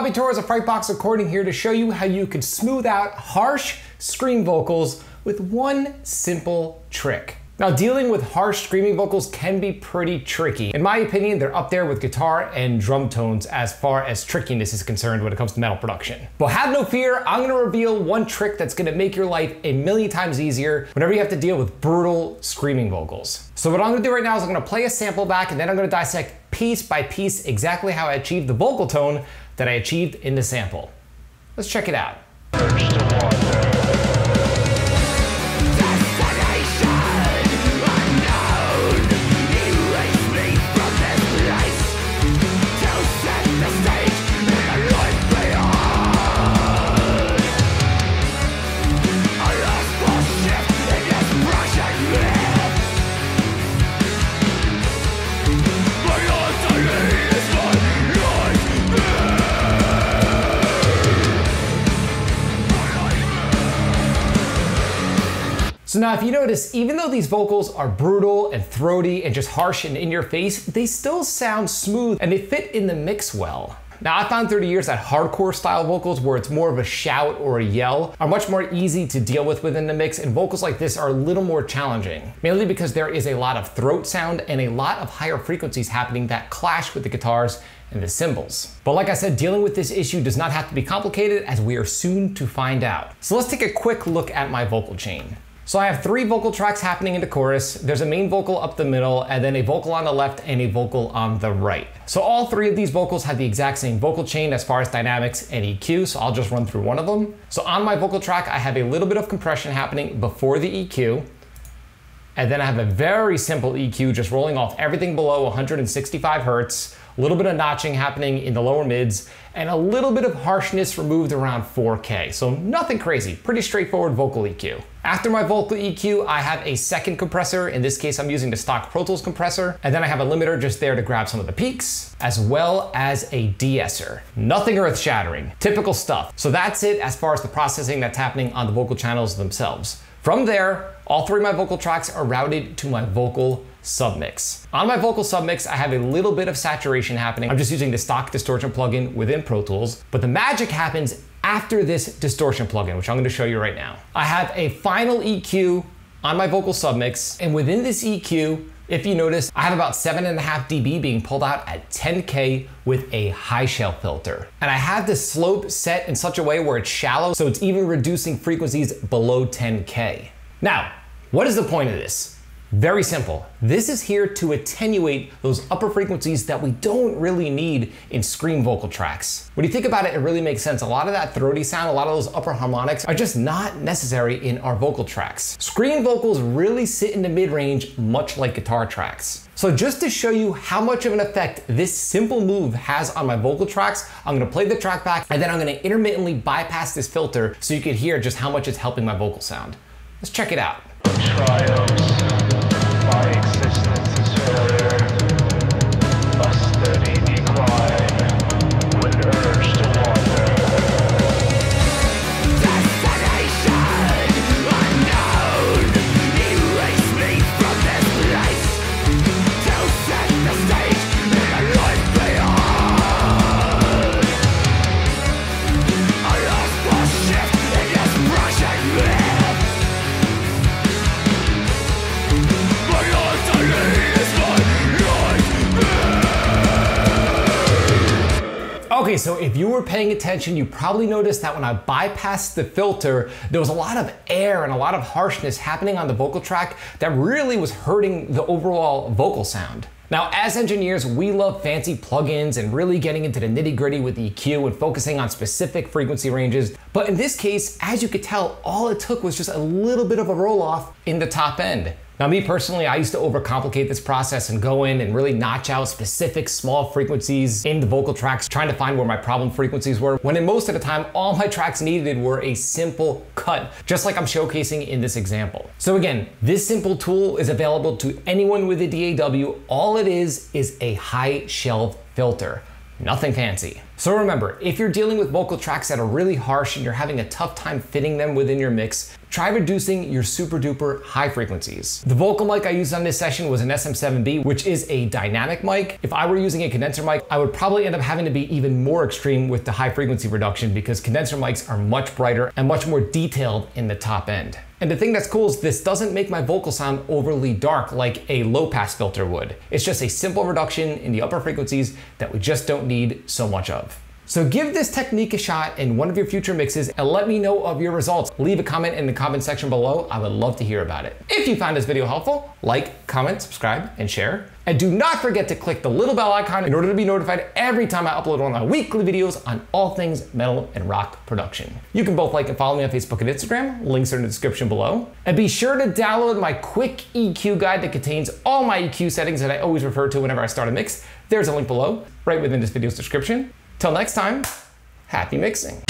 Bobby Torres of Frightbox Recording here to show you how you can smooth out harsh scream vocals with one simple trick. Now, dealing with harsh screaming vocals can be pretty tricky. In my opinion, they're up there with guitar and drum tones as far as trickiness is concerned when it comes to metal production. But have no fear, I'm gonna reveal one trick that's gonna make your life a million times easier whenever you have to deal with brutal screaming vocals. So what I'm gonna do right now is I'm gonna play a sample back and then I'm gonna dissect piece by piece exactly how I achieved the vocal tone that I achieved in the sample. Let's check it out. So now if you notice, even though these vocals are brutal and throaty and just harsh and in your face, they still sound smooth and they fit in the mix well. Now I found through the years that hardcore style vocals where it's more of a shout or a yell are much more easy to deal with within the mix, and vocals like this are a little more challenging, mainly because there is a lot of throat sound and a lot of higher frequencies happening that clash with the guitars and the cymbals. But like I said, dealing with this issue does not have to be complicated, as we are soon to find out. So let's take a quick look at my vocal chain. So I have 3 vocal tracks happening in the chorus. There's a main vocal up the middle, and then a vocal on the left and a vocal on the right. So all 3 of these vocals have the exact same vocal chain as far as dynamics and EQ, so I'll just run through one of them. So on my vocal track, I have a little bit of compression happening before the EQ, and then I have a very simple EQ just rolling off everything below 165 Hertz, a little bit of notching happening in the lower mids, and a little bit of harshness removed around 4K. So nothing crazy, pretty straightforward vocal EQ. After my vocal EQ, I have a second compressor. In this case, I'm using the stock Pro Tools compressor. And then I have a limiter just there to grab some of the peaks, as well as a de-esser. Nothing earth shattering, typical stuff. So that's it as far as the processing that's happening on the vocal channels themselves. From there, all 3 of my vocal tracks are routed to my vocal submix. On my vocal submix, I have a little bit of saturation happening. I'm just using the stock distortion plugin within Pro Tools, but the magic happens after this distortion plugin, which I'm going to show you right now. I have a final EQ on my vocal submix, and within this EQ, if you notice, I have about 7.5 dB being pulled out at 10K with a high shelf filter. And I have the slope set in such a way where it's shallow, so it's even reducing frequencies below 10K. Now, what is the point of this? Very simple. This is here to attenuate those upper frequencies that we don't really need in scream vocal tracks. When you think about it, it really makes sense. A lot of that throaty sound, a lot of those upper harmonics are just not necessary in our vocal tracks. Scream vocals really sit in the mid-range, much like guitar tracks. So just to show you how much of an effect this simple move has on my vocal tracks, I'm gonna play the track back and then I'm gonna intermittently bypass this filter so you can hear just how much it's helping my vocal sound. Let's check it out. My existence is failure, a steady decline, when urged to wander. Destination unknown, erase me from this place, to set the stage in a life beyond. A lost for shift in this rushing live. Okay, so if you were paying attention, you probably noticed that when I bypassed the filter, there was a lot of air and a lot of harshness happening on the vocal track that really was hurting the overall vocal sound. Now, as engineers, we love fancy plugins and really getting into the nitty-gritty with EQ and focusing on specific frequency ranges. But in this case, as you could tell, all it took was just a little bit of a roll-off in the top end. Now, me personally, I used to overcomplicate this process and go in and really notch out specific small frequencies in the vocal tracks, trying to find where my problem frequencies were, when in most of the time, all my tracks needed were a simple cut, just like I'm showcasing in this example. So again, this simple tool is available to anyone with a DAW. All it is a high shelf filter. Nothing fancy. So remember, if you're dealing with vocal tracks that are really harsh and you're having a tough time fitting them within your mix, try reducing your super duper high frequencies. The vocal mic I used on this session was an SM7B, which is a dynamic mic. If I were using a condenser mic, I would probably end up having to be even more extreme with the high frequency reduction because condenser mics are much brighter and much more detailed in the top end. And the thing that's cool is this doesn't make my vocal sound overly dark like a low pass filter would. It's just a simple reduction in the upper frequencies that we just don't need so much of. So give this technique a shot in one of your future mixes and let me know of your results. Leave a comment in the comment section below. I would love to hear about it. If you found this video helpful, like, comment, subscribe, and share. And do not forget to click the little bell icon in order to be notified every time I upload one of my weekly videos on all things metal and rock production. You can both like and follow me on Facebook and Instagram. Links are in the description below. And be sure to download my quick EQ guide that contains all my EQ settings that I always refer to whenever I start a mix. There's a link below, right within this video's description. Till next time, happy mixing.